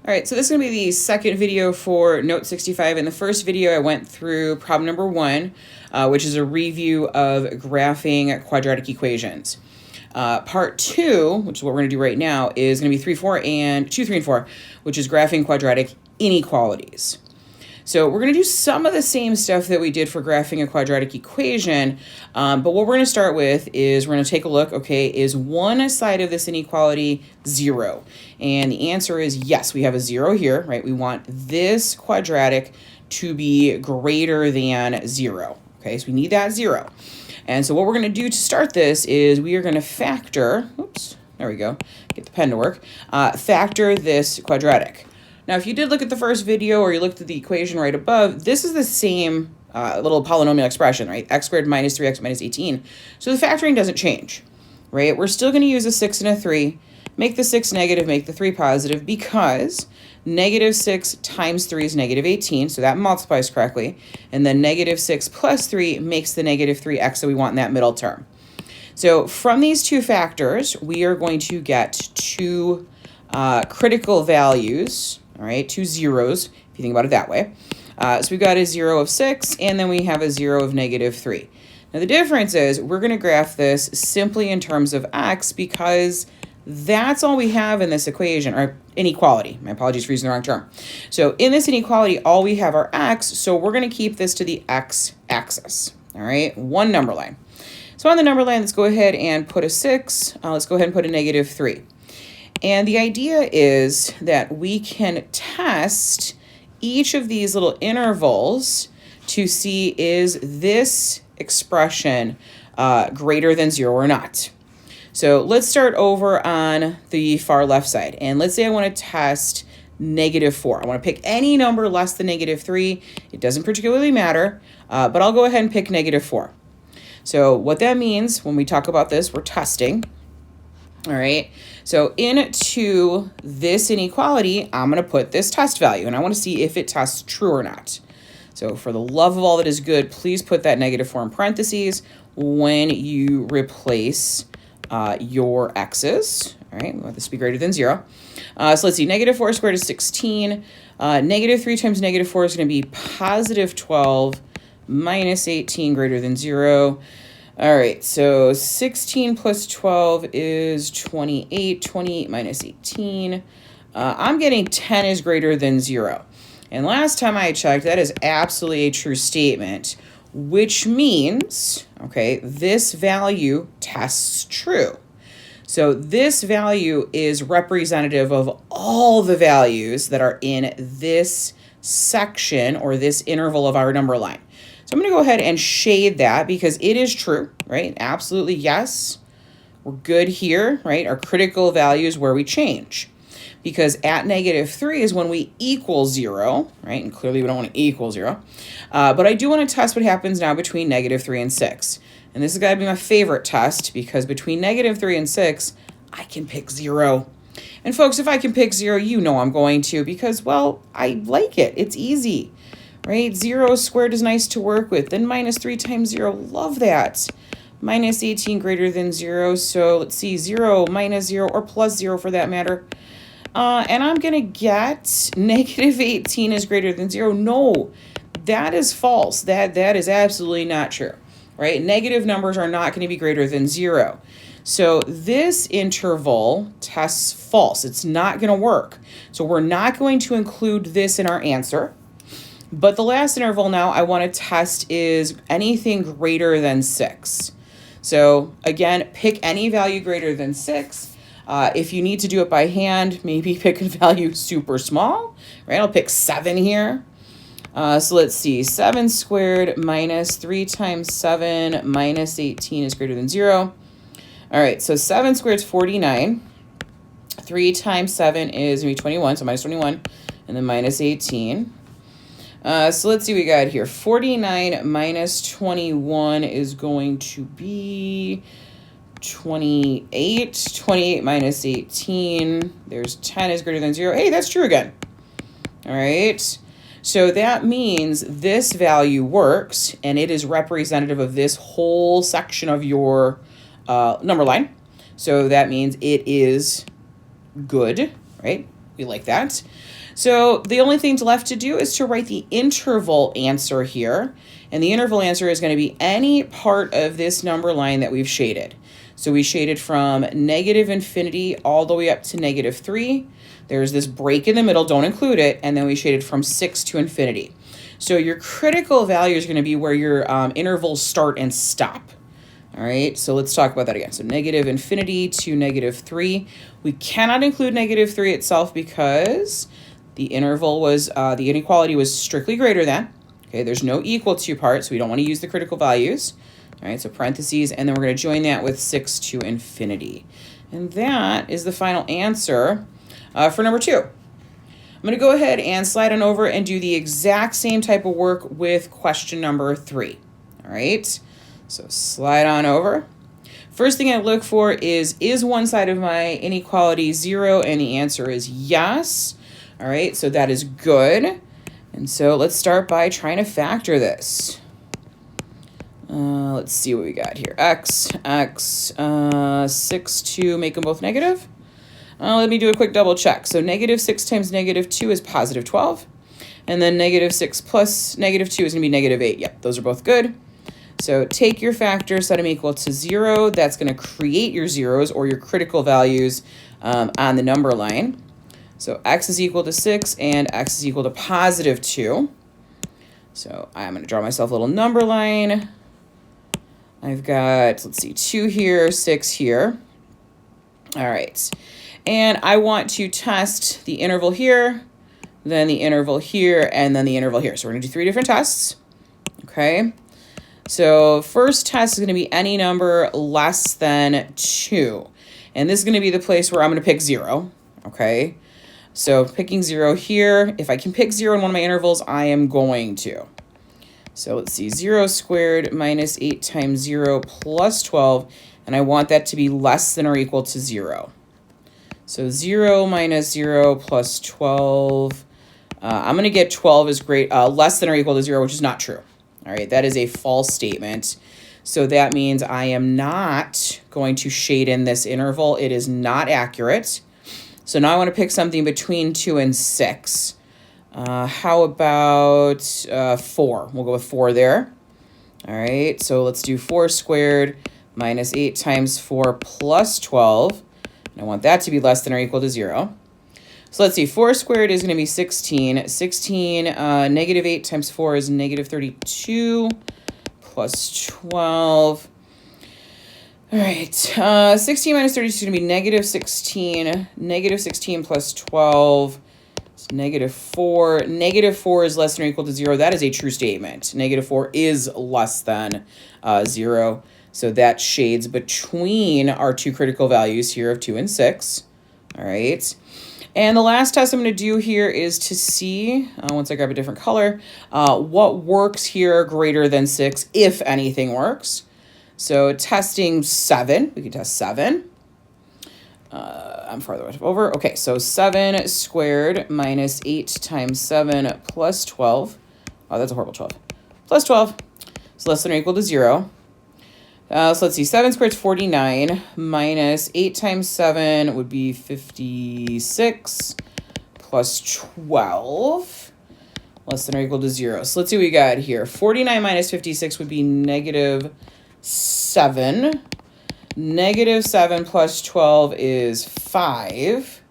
All right, so this is going to be the second video for Note 65. In the first video, I went through problem number 1, which is a review of graphing quadratic equations. Part 2, which is what we're going to do right now, is going to be 2, 3, and 4, which is graphing quadratic inequalities. So we're going to do some of the same stuff that we did for graphing a quadratic equation, but what we're going to start with is we're going to take a look, okay, is one side of this inequality 0? And the answer is yes, we have a 0 here, right? We want this quadratic to be greater than 0, okay? So we need that 0. And so what we're going to do to start this is we are going to factor, oops, there we go, get the pen to work, factor this quadratic. Now, if you did look at the first video or you looked at the equation right above, this is the same little polynomial expression, right? X squared minus 3x minus 18. So the factoring doesn't change, right? We're still going to use a 6 and a 3, make the 6 negative, make the 3 positive, because negative 6 times 3 is negative 18, so that multiplies correctly. And then negative 6 plus 3 makes the negative 3x that we want in that middle term. So from these two factors, we are going to get two critical values, all right, 2 zeros, if you think about it that way. So we've got a 0 of 6, and then we have a 0 of negative 3. Now the difference is we're going to graph this simply in terms of x because that's all we have in this equation, or inequality. My apologies for using the wrong term. So in this inequality, all we have are x, so we're going to keep this to the x-axis, all right, one number line. So on the number line, let's go ahead and put a 6. Let's go ahead and put a negative 3. And the idea is that we can test each of these little intervals to see is this expression greater than 0 or not. So let's start over on the far left side. And let's say I want to test negative 4. I want to pick any number less than negative 3. It doesn't particularly matter, but I'll go ahead and pick negative 4. So what that means when we talk about this, we're testing. All right, so into this inequality, I'm going to put this test value, and I want to see if it tests true or not. So for the love of all that is good, please put that negative 4 in parentheses when you replace your x's. All right, we want this to be greater than 0. So let's see, negative 4 squared is 16. Negative 3 times negative 4 is going to be positive 12 minus 18 greater than 0. All right, so 16 plus 12 is 28. 28 minus 18. I'm getting 10 is greater than 0. And last time I checked, that is absolutely a true statement, which means, okay, this value tests true. So this value is representative of all the values that are in this section or this interval of our number line. So I'm going to go ahead and shade that because it is true, right? Absolutely, yes. We're good here, right? Our critical value is where we change. Because at negative 3 is when we equal 0, right? And clearly we don't want to equal 0. But I do want to test what happens now between negative 3 and 6. And this has got to be my favorite test because between negative 3 and 6, I can pick 0. And folks, if I can pick 0, you know I'm going to because, well, I like it. It's easy. Right? 0 squared is nice to work with. Then minus 3 times 0, love that. Minus 18 greater than 0. So let's see, 0 minus 0 or plus 0 for that matter. And I'm going to get negative 18 is greater than 0. No, that is false. That is absolutely not true. Right? Negative numbers are not going to be greater than 0. So this interval tests false. It's not going to work. So we're not going to include this in our answer. But the last interval now I want to test is anything greater than 6. So again, pick any value greater than 6. If you need to do it by hand, maybe pick a value super small, right? I'll pick 7 here. So let's see, 7 squared minus 3 times 7 minus 18 is greater than 0. All right, so 7 squared is 49. 3 times 7 is going to be 21, so minus 21, and then minus 18. So let's see what we got here. 49 minus 21 is going to be 28. 28 minus 18. There's 10 is greater than 0. Hey, that's true again. All right. So that means this value works, and it is representative of this whole section of your number line. So that means it is good, right? We like that. So the only thing left to do is to write the interval answer here. And the interval answer is going to be any part of this number line that we've shaded. So we shaded from negative infinity all the way up to negative 3. There's this break in the middle, don't include it. And then we shaded from 6 to infinity. So your critical value is going to be where your intervals start and stop. All right, so let's talk about that again. So negative infinity to negative 3. We cannot include negative 3 itself because the interval was, the inequality was strictly greater than. Okay, there's no equal to part, so we don't want to use the critical values. All right, so parentheses, and then we're going to join that with 6 to infinity. And that is the final answer for number 2. I'm going to go ahead and slide on over and do the exact same type of work with question number 3. All right. So slide on over. First thing I look for is one side of my inequality 0? And the answer is yes. All right, so that is good. And so let's start by trying to factor this. Let's see what we got here. X, 6 to make them both negative. Let me do a quick double check. So negative 6 times negative 2 is positive 12. And then negative 6 plus negative 2 is going to be negative 8. Yep, those are both good. So take your factor, set them equal to 0. That's going to create your zeros or your critical values on the number line. So x is equal to 6 and x is equal to positive 2. So I'm going to draw myself a little number line. I've got, let's see, 2 here, 6 here. All right. And I want to test the interval here, then the interval here, and then the interval here. So we're going to do 3 different tests. Okay. So first test is going to be any number less than 2. And this is going to be the place where I'm going to pick 0. Okay. So picking 0 here. If I can pick 0 in one of my intervals, I am going to. So let's see. 0 squared minus 8 times 0 plus 12. And I want that to be less than or equal to 0. So 0 minus 0 plus 12. I'm going to get 12 is great, less than or equal to 0, which is not true. All right, that is a false statement. So that means I am not going to shade in this interval. It is not accurate. So now I want to pick something between 2 and 6. How about 4? We'll go with 4 there. All right, so let's do 4 squared minus 8 times 4 plus 12. And I want that to be less than or equal to 0. So let's see, 4 squared is going to be 16. 16, negative 8 times 4 is negative 32 plus 12. All right, 16 minus 32 is going to be negative 16. Negative 16 plus 12 is negative 4. Negative 4 is less than or equal to 0. That is a true statement. Negative 4 is less than 0. So that shades between our two critical values here of 2 and 6. All right. And the last test I'm going to do here is to see, once I grab a different color, what works here greater than 6, if anything works. So testing 7, we can test 7. I'm farther over. Okay, so 7 squared minus 8 times 7 plus 12. Oh, that's a horrible 12. Plus 12 is less than or equal to 0. So let's see, 7 squared is 49, minus 8 times 7 would be 56, plus 12, less than or equal to 0. So let's see what we got here. 49 minus 56 would be negative 7. Negative 7 plus 12 is 5.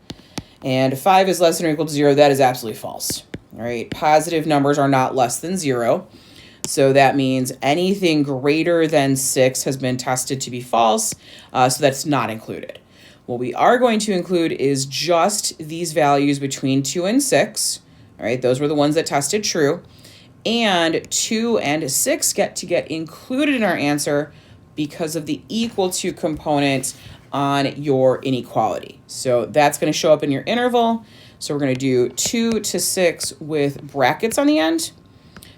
And 5 is less than or equal to 0. That is absolutely false. All right, positive numbers are not less than 0. So that means anything greater than 6 has been tested to be false, so that's not included. What we are going to include is just these values between 2 and 6. All right, those were the ones that tested true. And 2 and 6 get to get included in our answer because of the equal to component on your inequality. So that's going to show up in your interval. So we're going to do 2 to 6 with brackets on the end,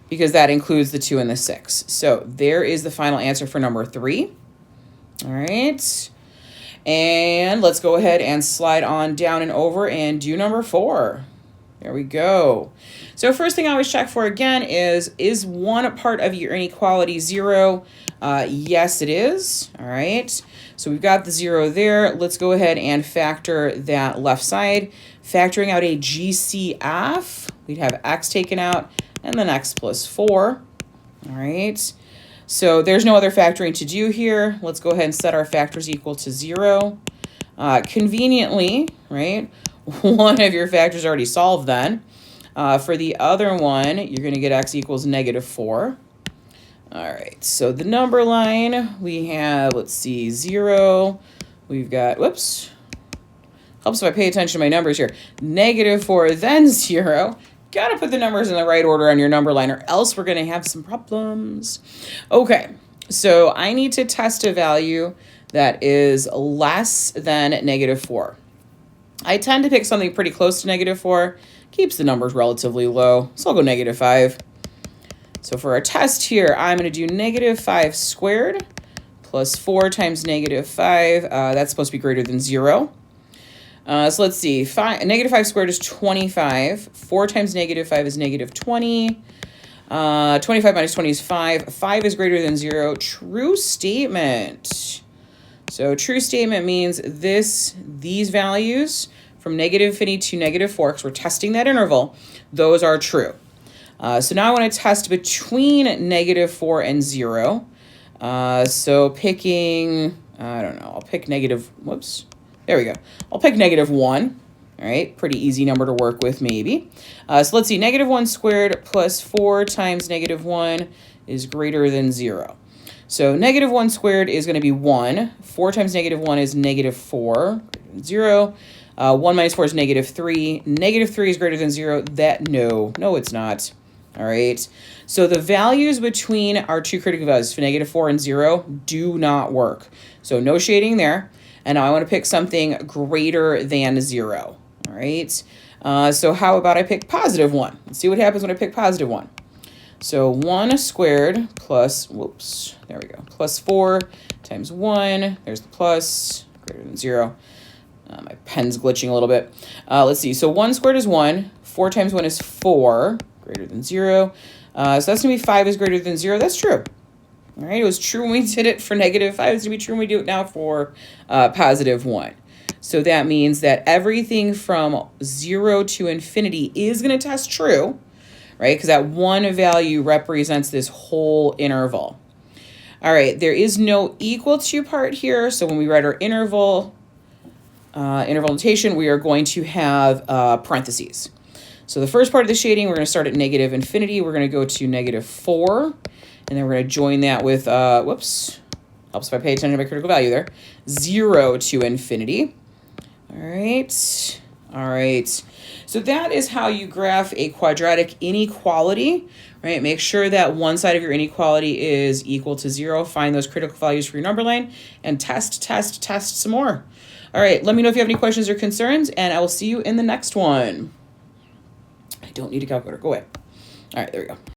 because that includes the 2 and the 6. So there is the final answer for number 3. All right. And let's go ahead and slide on down and over and do number 4. There we go. So first thing I always check for again is one part of your inequality 0? Yes, it is. All right. So we've got the 0 there. Let's go ahead and factor that left side. Factoring out a GCF, we'd have x taken out and then x plus 4. All right. So there's no other factoring to do here. Let's go ahead and set our factors equal to 0. Conveniently, right, one of your factors already solved then. For the other one, you're going to get x equals -4. All right, so the number line, we have, let's see, 0. We've got, whoops, helps if I pay attention to my numbers here. -4, then 0. Got to put the numbers in the right order on your number line, or else we're going to have some problems. Okay, so I need to test a value that is less than -4. I tend to pick something pretty close to -4. Keeps the numbers relatively low, so I'll go -5. So for our test here, I'm going to do -5 squared plus 4 times -5. That's supposed to be greater than 0. So let's see. -5 squared is 25. 4 times -5 is -20. 25 minus 20 is 5. 5 is greater than 0. True statement. So true statement means these values from -infinity to -4, because we're testing that interval, those are true. So now I want to test between -4 and 0. So picking, I don't know, I'll pick whoops, there we go. I'll pick -1. All right, pretty easy number to work with maybe. So let's see, -1 squared plus 4 times -1 is greater than 0. So -1 squared is going to be 1. 4 times -1 is -4, greater than 0. 1 minus 4 is -3. -3 is greater than 0. No, it's not. All right. So the values between our two critical values for -4 and 0 do not work. So no shading there. And now I want to pick something greater than 0. All right. So how about I pick +1? Let's see what happens when I pick +1. So 1 squared plus, whoops, there we go, plus 4 times 1. There's the plus, greater than 0. My pen's glitching a little bit. Let's see. So 1 squared is 1. 4 times 1 is 4, greater than 0. So that's going to be 5 is greater than 0. That's true. All right. It was true when we did it for -5. It's going to be true when we do it now for +1. So that means that everything from 0 to infinity is going to test true, right? Because that one value represents this whole interval. All right. There is no equal to part here. So when we write our interval notation, we are going to have parentheses. So the first part of the shading, we're going to start at -infinity. We're going to go to -4, and then we're going to join that with, whoops, helps if I pay attention to my critical value there, 0 to infinity. All right. All right. So that is how you graph a quadratic inequality, right? Make sure that one side of your inequality is equal to 0. Find those critical values for your number line and test some more. All right, let me know if you have any questions or concerns, and I will see you in the next one. I don't need a calculator. Go away. All right, there we go.